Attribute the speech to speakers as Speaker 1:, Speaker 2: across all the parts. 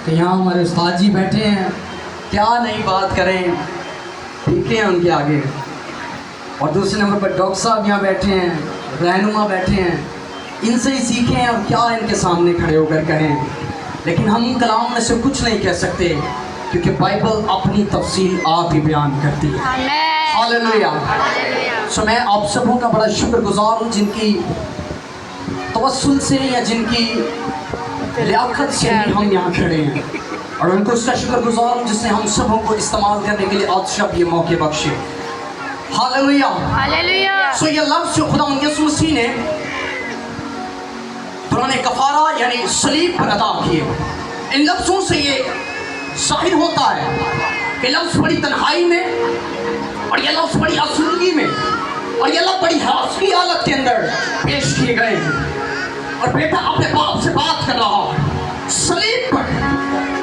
Speaker 1: کہ یہاں ہمارے استاد جی بیٹھے ہیں، کیا نئی بات کریں، ٹھیک ہے ان کے آگے. اور دوسرے نمبر پر ڈاکٹر صاحب یہاں بیٹھے ہیں، رہنما بیٹھے ہیں، ان سے ہی سیکھیں اور کیا ان کے سامنے کھڑے ہو کر کہیں. لیکن ہم کلام میں سے کچھ نہیں کہہ سکتے کیونکہ بائبل اپنی تفصیل آپ ہی بیان کرتی ہے. ہاللیلویا. سو میں آپ سبوں کا بڑا شکر گزار ہوں جن کی توسل سے یا جن کی لیاقت سے ہی ہم یہاں کھڑے ہیں، اور ان کو اس کا شکر گزار ہوں جس نے ہم سبوں کو استعمال کرنے کے لیے آج شب یہ موقع بخشے. ہاللیلویا. سو یہ لفظ جو خدا یسوع مسیح نے دوران کفارہ یعنی صلیب پر ادا کیے، ان لفظوں سے یہ ظاہر ہوتا ہے کہ لفظ بڑی تنہائی میں، اور یہ لفظ بڑی آسودگی میں، اور یہ لفظ بڑی حراستی حالت کے اندر پیش کیے گئے ہیں. اور بیٹا اپنے باپ سے بات کر رہا ہے. صلیب پر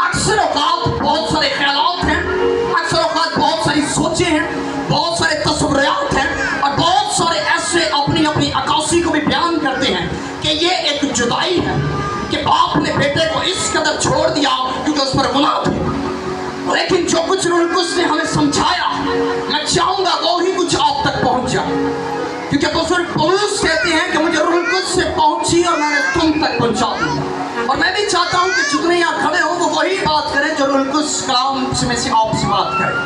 Speaker 1: اکثر اوقات بہت سارے خیالات ہیں، اکثر اوقات بہت ساری سوچیں ہیں، بہت سارے تصورات ہیں، اور بہت سارے ایسے اپنی اپنی عکاسی کو بھی بیان کرتے ہیں کہ یہ ایک جدائی ہے کہ باپ نے بیٹے کو اس قدر چھوڑ دیا کیونکہ اس پر گناہ تھے. لیکن جو کچھ روح القدس نے ہمیں سمجھایا، میں چاہوں گا وہی کچھ آپ تک پہنچ جائے، کیونکہ بزرگ پولس کہتے ہیں کہ مجھے روح القدس سے پہنچی اور میں نے تم تک پہنچا دی. اور میں بھی چاہتا ہوں کہ جتنے یہاں کھڑے ہوں وہ وہی بات کریں جو روح القدس کلام میں سے آپ سے بات کریں.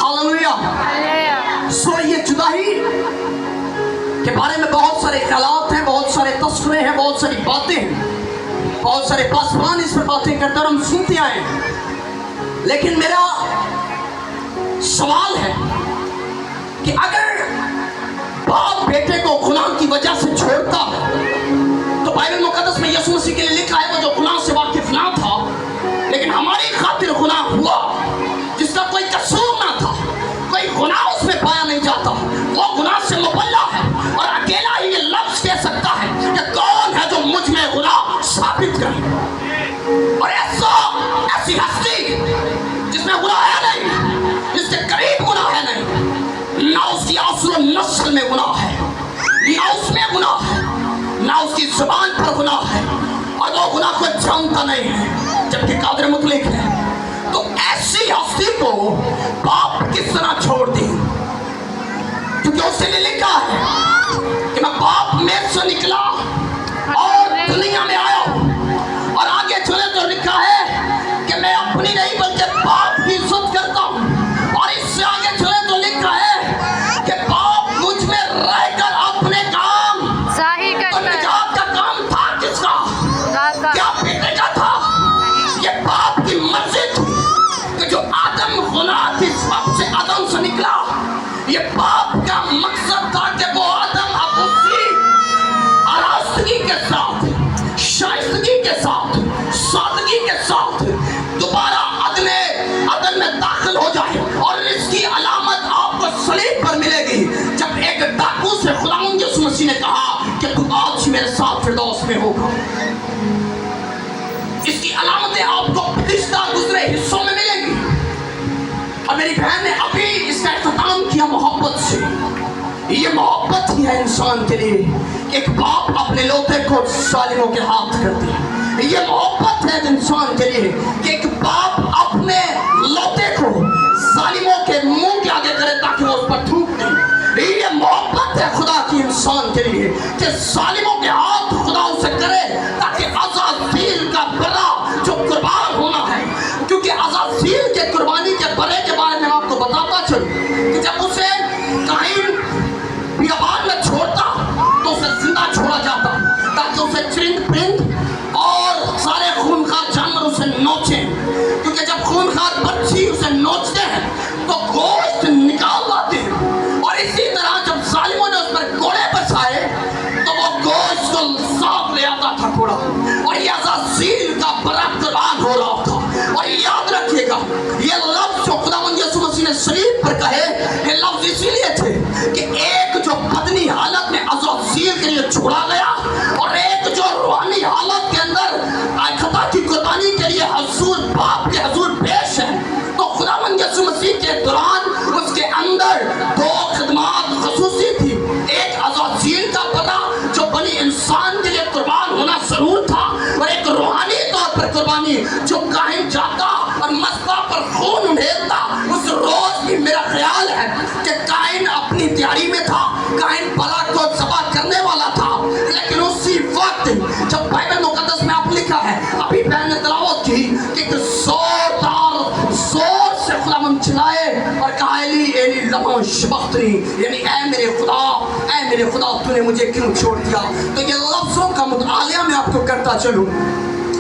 Speaker 1: ہاللیلویا. سو یہ جدائی کے بارے میں بہت سارے خیالات ہیں، بہت سارے تصورے ہیں، بہت ساری باتیں ہیں، بہت سارے پاسبان اس پر باتیں کرتے اور ہم سنتے آئے ہیں. لیکن میرا سوال ہے کہ اگر باپ بیٹے کو گناہ کی وجہ سے چھوڑتا ہے تو بائبل مقدس میں یسوع مسیح کے لیے لکھا ہے وہ جو گناہ سے واقف نہ تھا لیکن ہماری خاطر گناہ ہوا، جس کا کوئی قصور نہ تھا، کوئی گناہ اس میں پایا نہیں جاتا، وہ گناہ سے مبلّہ ہے، اور اکیلا ہی یہ لفظ کہہ سکتا ہے کہ کون ہے جو مجھ میں گناہ ثابت کرے. اور ایسی ہستی جس میں گناہ ہے نہیں، جس کے قریب گناہ ہے نہیں، نہ اس کی اصل و نسل میں گناہ ہے، نہ اس میں گناہ ہے، نہ اس کی زبان پر گناہ ہے، اور وہ گناہ کو جانتا نہیں ہے جبکہ قادر مطلق ہے. تو ایسی ہستی کو باپ کس طرح چھوڑ دی؟ کیونکہ اس نے لکھا ہے کہ میں باپ میں سے نکلا اور دنیا میں آیا ہوں، اور آگے چلے تو لکھا ہے کہ میں اپنی نہیں بلکہ باپ کی عزت کرتا ہوں. اور اس سے آگے چلے تو لکھا ہے کہ باپ مجھ میں رہ کر اپنے کام صحیح کرتا ہے. نجات کا کام تھا کس کا؟ کیا بیٹے کا تھا؟ یہ باپ کی مرضی تھی کہ جو آدم گناہ کی سبب سے آدم سے نکلا، یہ باپ کا مقصد تھا کہ وہ آدم اب اسی آراستگی کے ساتھ، شائستگی کے ساتھ، سادگی کے ساتھ دوبارہ عدن میں داخل ہو جائے. اور اس کی علامت آپ کو صلیب پر ملے گی جب ایک ڈاکو سے خداوند یسوع مسیح نے کہا کہ تو آج میرے ساتھ فردوس میں ہوگا. اس کی علامتیں آپ کو گزشتہ گزرے حصوں میں ملیں گی. اور میری بہن نے ابھی اس کا اختتام کیا محبت سے. یہ محبت ہی ہے انسان کے لیے کہ ایک باپ اپنے لوتے کو ظالموں کے ہاتھ کر دے. یہ محبت ہے انسان کے لیے کہ ایک باپ اپنے لوتے کو ظالموں کے منہ کے آگے کرے تاکہ وہ اس پر تھوک دے. یہ محبت ہے خدا کی انسان کے لیے کہ ظالموں کے ہاتھ خدا اسے کرے تاکہ عزازیل کا برا جو قربان ہونا ہے، کیونکہ عزازیل کے قربانی کے برے کے بارے میں آپ کو بتاتا چلوں کہ جب اسے قائن بیابان میں چھوڑتا تو اسے زندہ چھوڑا جاتا تاکہ اسے چرند پرند اور سارے خونخوار جانور اسے نوچیں، کیونکہ جب خونخوار بچی اسے نوچتے ہیں تو گوشت نکال لاتے ہیں. اور اسی طرح جب ظالموں نے اس پر کوڑے برسائے تو وہ گوشت کو صاف لے آتا تھا کوڑا، اور یہ عزازیل کا برا قربان ہو رہا تھا. اور یاد رکھیے گا یہ لفظ جو خداوند یسوع مسیح نے صلیب پر کہے، یہ لفظ اسی لیے تھے کہ ایک جو بدنی حالت میں عزازیل کے لیے چھوڑا گیا اور ایک جو روحانی حالت کے اندر خطا کی قربانی کے لیے حضور باپ کے حضور پیش ہے، تو خداوند یسوع مسیح کے دوران اس کے اندر دو خدمات خصوصی تھی. ایک عزازیل کا برا جو بنی انسان کے لیے قربان ہونا ضرور تھا، اور ایک روحانی طور پر قربانی روحانی جو کاہن جاتا اور مذبح پر خون انڈھیلتا، اس روز بھی میرا خیال ہے کہ کاہن اپنی تیاری میں تھا، کاہن بلا کو ذبح کرنے والا تھا، لیکن اسی وقت جب بائبل مقدس میں آپ لکھا ہے، ابھی بہن نے تلاوت کی کہ ایک زور سے خداوند چلائے اور کہا ایلی ایلی لما شبختنی، یعنی اے میرے خدا تو نے مجھے کیوں چھوڑ دیا۔ تو یہ لفظوں کا مطالعہ میں آپ کو کرتا چلوں،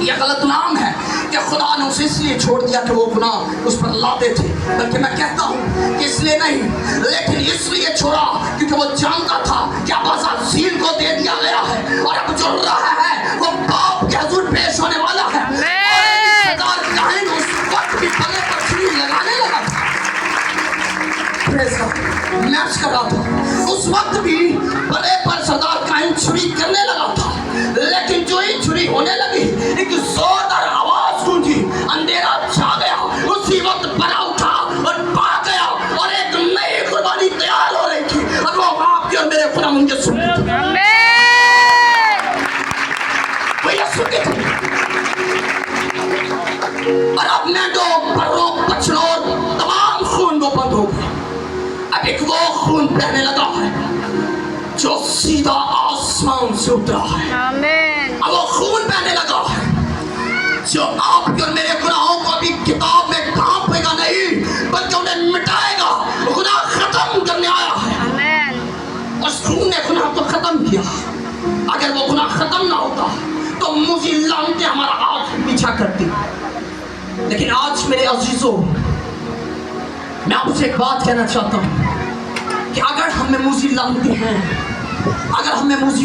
Speaker 1: یہ غلط نام ہے کہ خدا نے اسے اس لیے چھوڑ دیا کہ وہ گناہ اس پر لاتے تھے، بلکہ میں کہتا ہوں کہ اس لیے نہیں، لیکن اس لیے چھوڑا کیونکہ وہ جانتا تھا کہ اب عزازیل کو دے دیا گیا ہے اور اب جو رہا ہے وہ باپ کے حضور پیش ہونے والا ہے۔ اور سردار کاہن اس وقت بھی پلے پر چھری لگانے لگا تھا۔ میں عرض کر رہا تھا اس وقت بھی بڑے پر سردار کاہن چھری کرنے لگا تھا، لیکن جو ہی چھری ہونے لگی ایک زوردار آواز گونجی، اندھیرا چھا گیا، اسی وقت بڑا اٹھا اور بھاگ گیا اور ایک نئی قربانی تیار ہو رہی تھی اور وہ آپ کے اور میرے خدا مجھے سنتے تھے، وہ یہ سنتے تھے۔ اور اب مینڈوں بروں بچڑوں تمام خون وہ بند ہو گئے، اب ایک وہ خون بہنے لگا ہے جو سیدھا آسمان سے اترا ہے۔ اب وہ خون بہنے لگا ہے جو آپ کے اور میرے گناہوں کو ابھی کتاب میں ڈھانپے گا نہیں بلکہ انہیں مٹائے گا۔ خدا ختم کرنے آیا ہے، اس خون نے گناہ کو ختم کیا۔ اگر وہ گناہ ختم نہ ہوتا تو مجھے لعنتیں ہمارا آج پیچھا کرتی۔ لیکن آج میرے عزیزوں، میں آپ سے ایک بات کہنا چاہتا ہوں کہ اگر ہمیں موذی لعنتیں ہیں، اگر ہمیں موذی